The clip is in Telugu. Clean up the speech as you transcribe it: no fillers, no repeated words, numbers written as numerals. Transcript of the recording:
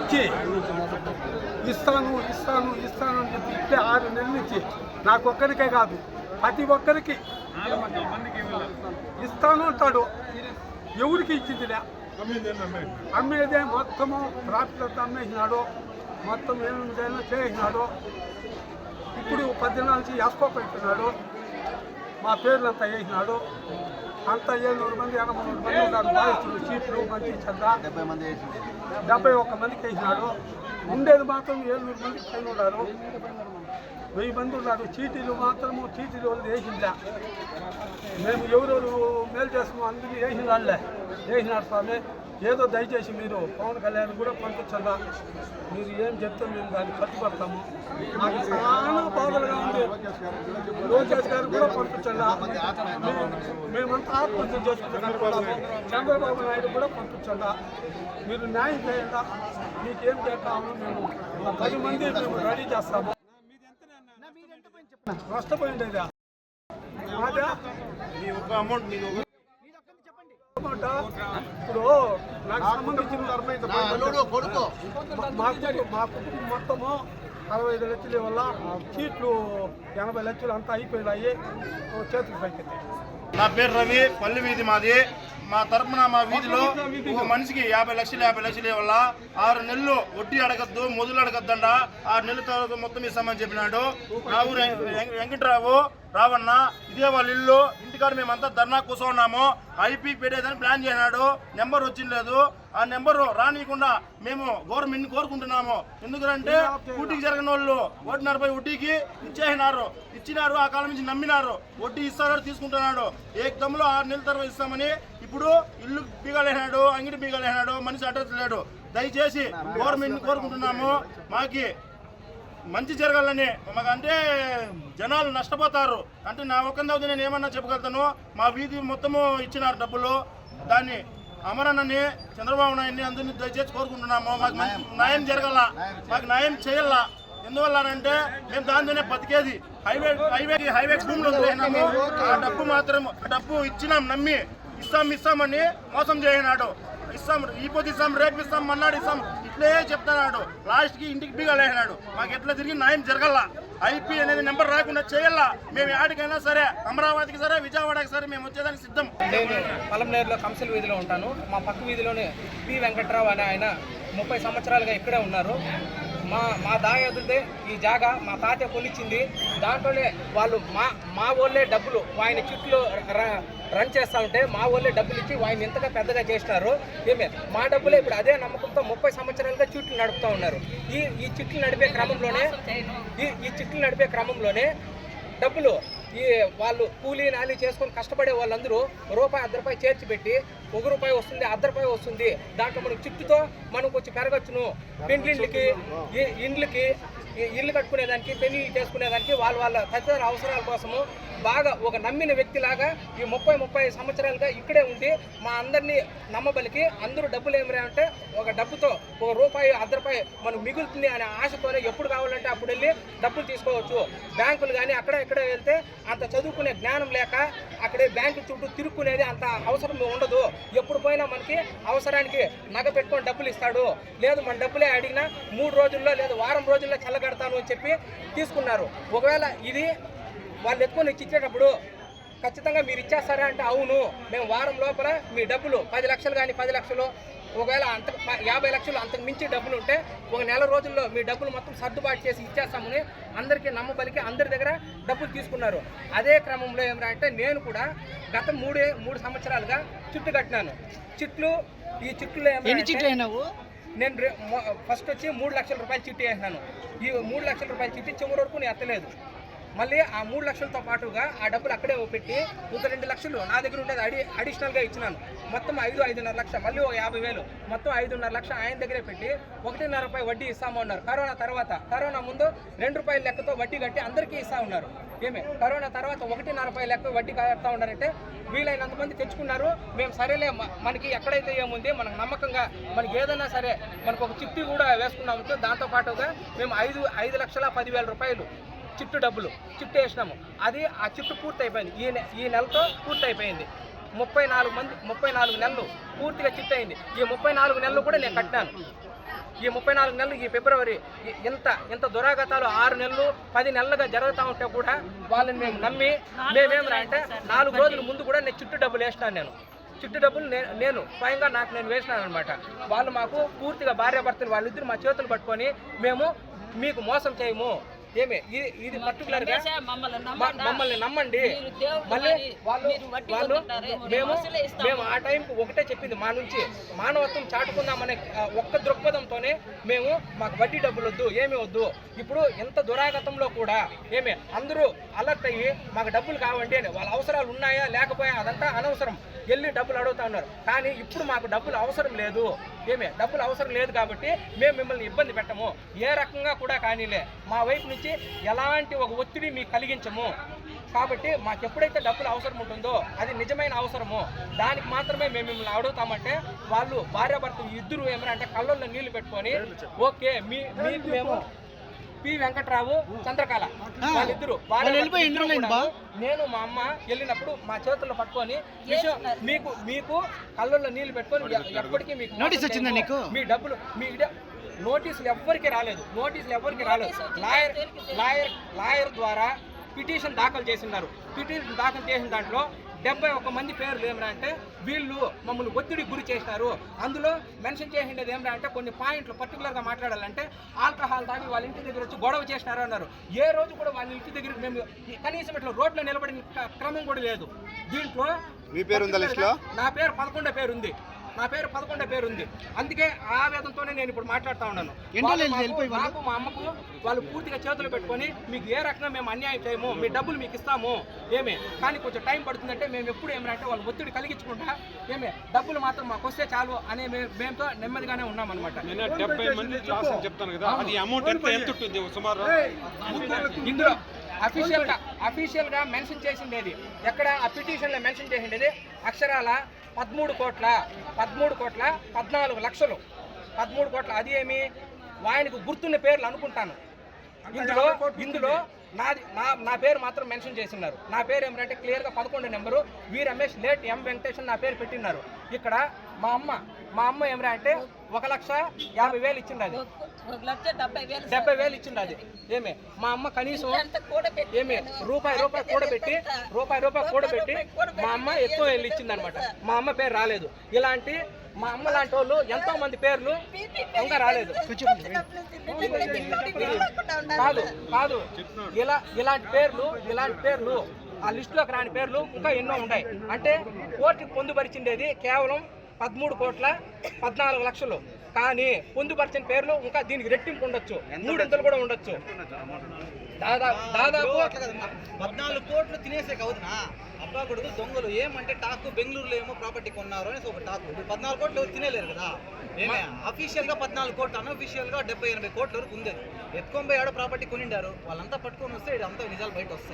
నుంచి ఇస్తాను ఇస్తాను ఇస్తాను అని చెప్పి ఇప్పుడే 6 నెలల నుంచి నాకొక్కరికే కాదు ప్రతి ఒక్కరికి ఇస్తాను అంటాడు. ఎవరికి ఇచ్చిందిలే, అమ్మేదే మొత్తము ట్రాక్టర్తో అమ్మేసినాడు, మొత్తం ఏమైనా చేసినాడు. ఇప్పుడు 10 దినాల నుంచి ఎస్కో పెట్టినాడు, మా పేర్లంతా వేసినాడు. అంతా 700 మంది 800 మంది ఉన్నారు బాధితులు, సీట్లు మంచి చంద 71 మందికి వేసినాడు. ఉండేది మాత్రం 700 మందికి పైన ఉన్నారు, 1000 మంది ఉన్నారు. చీటీలు మాత్రము చీటీలు వాళ్ళు వేసిందా, మేము ఎవరెవరు మేలు చేస్తున్నాం అందరినీ వేసిన వాళ్ళే వేసినారు స్వామి. ఏదో దయచేసి మీరు పవన్ కళ్యాణ్ కూడా పంపించండి, మీరు ఏం చెప్తే మేము దాన్ని కట్టుబడతాము. మాకు చాలా బాధలుగా ఉంది. లోకేష్ గారు కూడా పంపించండి, మేమంతా ఆత్మహత్య చేసుకుంటున్నాము. చంద్రబాబు నాయుడు కూడా పంపించండి, మీరు న్యాయం చేయండి. మీకేం చేస్తాము, మేము 10 మంది మేము రెడీ చేస్తాము. నష్టపోయిండేదా అదే అమౌంట్ ఇప్పుడు నాకు సంబంధించిన మా కుటుంబం మొత్తము 65 లక్షల వల్ల సీట్లు 80 లక్షలు అంతా అయిపోయినాయి, చేతులు పైకి. నా పేరు రవి, పల్లి వీధి మాది. మా తరపున మా వీధిలో ఒక మనిషికి 50 లక్షలు వల్ల 6 నెలలు వడ్డీ అడగద్దు, మొదలు అడగద్దండ. 6 నెలల తర్వాత మొత్తం ఇస్తామని చెప్పినాడు. నా ఊరు వెంకటరావు రావన్న, ఇదే వాళ్ళ ఇల్లు. ఇంటికాడ మేమంతా ధర్నా కూర్చున్నాము. ఐపీకి పెట్టేదని ప్లాన్ చేసినాడు, నెంబర్ వచ్చింది. ఆ నెంబరు రానియకుండా మేము గవర్నమెంట్ని కోరుకుంటున్నాము. ఎందుకంటే ఊటీకి జరిగిన వాళ్ళు 1.40 వడ్డీకి ఇచ్చినారు. ఆ కాలం నుంచి నమ్మినారు, వడ్డీ ఇస్తాడు తీసుకుంటున్నాడు. ఏకదమ్ములో 6 నెలల తర్వాత ఇస్తామని ఇప్పుడు ఇల్లు బీగాలేనాడు, అంగిడి బీగాలేనాడు, మనిషి అడ్రస్ లేడు. దయచేసి గవర్నమెంట్ని కోరుకుంటున్నాము, మాకి మంచి జరగాలని. మాకంటే జనాలు నష్టపోతారు అంటే నా ఒక్కందవుతుంది, నేను ఏమన్నా చెప్పగలుగుతాను. మా వీధి మొత్తము ఇచ్చినారు డబ్బులు, దాన్ని అమరన్నని చంద్రబాబు నాయుడిని అందరినీ దయచేసి కోరుకుంటున్నాము. మాకు న్యాయం జరగాల, మాకు న్యాయం చేయాల. ఎందువల్ల అంటే మేము దాంతోనే బతికేది. హైవే భూములు వదిలేసినాము. ఆ డబ్బు మాత్రం డబ్బు ఇచ్చినాం, నమ్మి ఇస్తామని మోసం చేయనాడు. ఇస్తాం, ఈ పొద్దు ఇస్తాం, రేపు ఇస్తాం, మన్నాడు ఇస్తాం, ఇట్లే చెప్తున్నాడు. లాస్ట్కి ఇంటికి బీగాలేసినాడు. మాకు ఎట్లా తిరిగి న్యాయం జరగాల. ఐపీ అనేది నెంబర్ రాకుండా చేయాల. మేము ఆడికైనా సరే, అమరావతికి సరే, విజయవాడకి సరే మేము వచ్చేదానికి సిద్ధం. నేను పలంనేరులో కంసల్ వీధిలో ఉంటాను. మా పక్క వీధిలోనే పి వెంకట్రావు అనే ఆయన 30 సంవత్సరాలుగా ఇక్కడే ఉన్నారు. మా దాయాదులదే ఈ జాగా, మా తాత కొనిచ్చింది. దాంట్లోనే వాళ్ళు మా వాళ్ళే డబ్బులు ఆయన చుట్టూ రన్ చేస్తూ ఉంటే మా వాళ్ళే డబ్బులు ఇచ్చి ఆయన ఇంతగా పెద్దగా చేసినారు. మా డబ్బులే ఇప్పుడు అదే నమ్మకంతో 30 సంవత్సరాలుగా చుట్లు నడుపుతూ ఉన్నారు. ఈ చిట్లు నడిపే క్రమంలోనే డబ్బులు వాళ్ళు కూలీ నాలి చేసుకొని కష్టపడే వాళ్ళందరూ రూపాయి 1 రూపాయి చేర్చి పెట్టి 1 రూపాయి వస్తుంది, 1 రూపాయి వస్తుంది. దాంట్లో మనకు చిట్టుతో మనకు వచ్చి పెరగచ్చును. పెండ్లిండ్లకి, ఇండ్లకి, ఇల్లు కట్టుకునేదానికి, పెళ్లి చేసుకునేదానికి వాళ్ళ తదితర అవసరాల కోసము బాగా ఒక నమ్మిన వ్యక్తిలాగా ఈ 30 సంవత్సరాలుగా ఇక్కడే ఉండి మా అందరినీ నమ్మబలికి అందరూ డబ్బులు ఏమిరా ఒక డబ్బుతో 1 రూపాయి 1 రూపాయి మనకు మిగులుతుంది అనే ఆశతోనే ఎప్పుడు కావాలంటే అప్పుడు వెళ్ళి డబ్బులు తీసుకోవచ్చు. బ్యాంకులు కానీ అక్కడ ఇక్కడ వెళ్తే అంత చదువుకునే జ్ఞానం లేక అక్కడే బ్యాంకు చుట్టూ తిరుక్కునేది అంత అవసరం ఉండదు. ఎప్పుడు పోయినా మనకి అవసరానికి నగ పెట్టుకొని డబ్బులు ఇస్తాడు. లేదు మన డబ్బులే అడిగినా 3 రోజుల్లో లేదా వారం రోజుల్లో చల్లగడతాను అని చెప్పి తీసుకున్నారు. ఒకవేళ ఇది వాళ్ళు ఎత్తుకొని ఇచ్చేటప్పుడు ఖచ్చితంగా మీరు ఇచ్చేస్తారా అంటే అవును, మేము వారం లోపల మీ డబ్బులు 10 లక్షలు కానీ 10 లక్షలు, ఒకవేళ 50 లక్షలు అంతకు మించి డబ్బులు ఉంటే 1 నెల రోజుల్లో మీ డబ్బులు మొత్తం సర్దుబాటు చేసి ఇచ్చేస్తామని అందరికీ నమ్మబలికి అందరి దగ్గర డబ్బులు తీసుకున్నారు. అదే క్రమంలో ఏమంటే నేను కూడా గత 3 సంవత్సరాలుగా చిట్టు కట్టినాను. ఈ చిట్లు నేను ఫస్ట్ వచ్చి 3 లక్షల రూపాయలు చిట్టి వేసినాను. ఈ 3 లక్షల రూపాయలు చిట్టి చివరి వరకు నేను ఎత్తలేదు. మళ్ళీ ఆ 3 లక్షలతో పాటుగా ఆ డబ్బులు అక్కడే పెట్టి ఒక 2 లక్షలు నా దగ్గర ఉండేది అడిషనల్గా ఇచ్చినాను. మొత్తం 5.5 లక్షలు, మళ్ళీ ఒక 50,000, మొత్తం 5.5 లక్షలు ఆయన దగ్గరే పెట్టి 1.5 రూపాయి వడ్డీ ఇస్తాము అన్నారు. కరోనా ముందు 2 రూపాయల లెక్కతో వడ్డీ కట్టి అందరికీ ఇస్తా ఉన్నారు. కరోనా తర్వాత 1.5 రూపాయల లెక్క వడ్డీ కడతా ఉన్నారంటే వీలైనంత మంది తెచ్చుకున్నారు. మేము సరేలే, మనకి ఎక్కడైతే ఏముంది మనకు నమ్మకంగా మనకి ఏదైనా సరే మనకు ఒక చిట్టి కూడా వేసుకున్నాము. దాంతోపాటుగా మేము 5,10,000 రూపాయలు చిట్టు డబ్బులు వేసినాము. అది ఆ చిట్టు పూర్తి అయిపోయింది. ఈ నెలతో పూర్తి అయిపోయింది. 34 నెలలు పూర్తిగా చిట్టు అయింది. ఈ 34 నెలలు కూడా నేను కట్టినాను. ఈ 34 నెలలు ఈ ఫిబ్రవరి ఇంత దురాగతాలు 6 నెలలు 10 నెలలుగా జరుగుతూ ఉంటే కూడా వాళ్ళని మేము నమ్మి మేమేమరా అంటే 4 రోజుల ముందు కూడా నేను చుట్టూ డబ్బులు వేసినాను. చుట్టూ డబ్బులు నేను స్వయంగా నేను వేసినాను అనమాట. వాళ్ళు మాకు పూర్తిగా భార్యాభర్తలు వాళ్ళిద్దరు మా చేతులు పట్టుకొని మేము మీకు మోసం చేయము, ఏమి ఇది పర్టికులర్ గా మమ్మల్ని నమ్మండి. మళ్ళీ వాళ్ళు మేము ఆ టైంకి ఒకటే చెప్పింది, మా నుంచి మానవత్వం చాటుకుందామనే ఒక్క దృక్పథంతోనే మేము మాకు వడ్డీ డబ్బులు వద్దు, ఏమీ వద్దు. ఇప్పుడు ఎంత దురాగతంలో కూడా ఏమి అందరూ అలర్ట్ అయ్యి మాకు డబ్బులు కావండి అని, వాళ్ళ అవసరాలు ఉన్నాయా లేకపోయా అదంతా అనవసరం, వెళ్ళి డబ్బులు అడుగుతా ఉన్నారు. కానీ ఇప్పుడు మాకు డబ్బులు అవసరం లేదు, డబ్బులు అవసరం లేదు కాబట్టి మేము మిమ్మల్ని ఇబ్బంది పెట్టము, ఏ రకంగా కూడా కానీలే, మా వైపు నుంచి ఎలాంటి ఒక ఒత్తిడి మీకు కలిగించము. కాబట్టి మాకు ఎప్పుడైతే డబ్బులు అవసరం ఉంటుందో అది నిజమైన అవసరమో దానికి మాత్రమే మేము మిమ్మల్ని అడుగుతామంటే వాళ్ళు భార్యాభర్తలు ఇద్దరు ఏమన్నా కళ్ళల్లో నీళ్లు పెట్టుకొని ఓకే మీకు మేము పి వెంకట్రావు చంద్రకళ వాళ్ళిద్దరు నేను మా అమ్మ వెళ్ళినప్పుడు మా చేతుల్లో పట్టుకొని మీకు కళ్ళల్లో నీళ్లు పెట్టుకొని ఎప్పటికీ మీకు నోటీస్ వచ్చిందా నీకు? మీ డబ్బులు మీ నోటీసులు ఎవ్వరికి రాలేదు. లాయర్ ద్వారా పిటిషన్ దాఖలు చేసినారు. పిటిషన్ దాఖలు చేసిన దాంట్లో 71 మంది పేర్లు ఏమరా అంటే వీళ్ళు మమ్మల్ని ఒత్తిడికి గురి చేసినారు. అందులో మెన్షన్ చేసిండేది ఏమరా అంటే కొన్ని పాయింట్లు పర్టికులర్గా మాట్లాడాలంటే ఆల్కహాల్ తాగి వాళ్ళ ఇంటి దగ్గర వచ్చి గొడవ చేసినారు అన్నారు. ఏ రోజు కూడా వాళ్ళ ఇంటి దగ్గరికి మేము కనీసం ఇట్లా రోడ్లో నిలబడిన క్రమం కూడా లేదు. దీంట్లో మీ పేరు ఉందా లిస్టులో? నా పేరు 11 పేరు ఉంది. అందుకే ఆ వేదంతోనే నేను ఇప్పుడు మాట్లాడుతూ ఉన్నాను. నాకు మా అమ్మకు వాళ్ళు పూర్తిగా చేతులు పెట్టుకొని మీకు ఏ రకంగా మేము అన్యాయం చేయము, మీ డబ్బులు మీకు ఇస్తాము కానీ కొంచెం టైం పడుతుందంటే మేము ఎప్పుడు ఏమంటే వాళ్ళు ఒత్తిడి కలిగించకుండా డబ్బులు మాత్రం మాకు వస్తే చాలు అనే మేమతో నెమ్మదిగానే ఉన్నామన్నమాట. ఇందులో అఫీషియల్ గా మెన్షన్ చేసిండేది ఎక్కడ ఆ పిటిషన్ లో మెన్షన్ చేసిండేది అక్షరాల 13 కోట్ల 14 లక్షలు 13 కోట్ల. అది ఏమి ఆయనకు గుర్తున్న పేర్లు అనుకుంటాను. ఇందులో నా పేరు మాత్రం మెన్షన్ చేస్తున్నారు. నా పేరు ఏమంటే క్లియర్గా 11 నెంబరు వి రమేష్ లేట్ ఎం వెంకటేశ్వర నా పేరు పెట్టినారు. ఇక్కడ మా అమ్మ ఏమరా అంటే 1,50,000 ఇచ్చింది. అది 70,000 ఇచ్చింది. అది మా అమ్మ కనీసం రూపాయి కూడబెట్టి మా అమ్మ ఎక్కువ వెళ్ళి ఇచ్చింది అనమాట. మా అమ్మ పేరు రాలేదు. ఇలాంటి మా అమ్మ లాంటి వాళ్ళు ఎంతో మంది పేర్లు ఇంకా రాలేదు. కాదు ఇలాంటి పేర్లు ఆ లిస్టులోకి రాని పేర్లు ఇంకా ఎన్నో ఉన్నాయి. అంటే కోర్టుకు పొందుపరిచిండేది కేవలం 13 కోట్ల 14 లక్షలు. కానీ పొందుపరిచిన పేర్లు ఇంకా దీనికి రెట్టింపు ఉండొచ్చు, 3 కూడా ఉండొచ్చు. దాదాపు 14 కోట్లు తినేసే కావునా అబ్బా కొడుకు దొంగలు ఏమంటే టాకు బెంగళూరులో ఏమో ప్రాపర్టీ కొన్నారు అనేసి ఒక టాకు. 14 కోట్లు తినేలేరు కదా. అఫీషియల్ గా 14 కోట్లు, అన్అఫీషియల్ గా 70-80 కోట్ల వరకు ఉంది. ఎత్తుకొని ఆడ ప్రాపర్టీ కొనిండారు. వాళ్ళంతా పట్టుకొని వస్తే అంతా నిజాలు బయట వస్తాయి.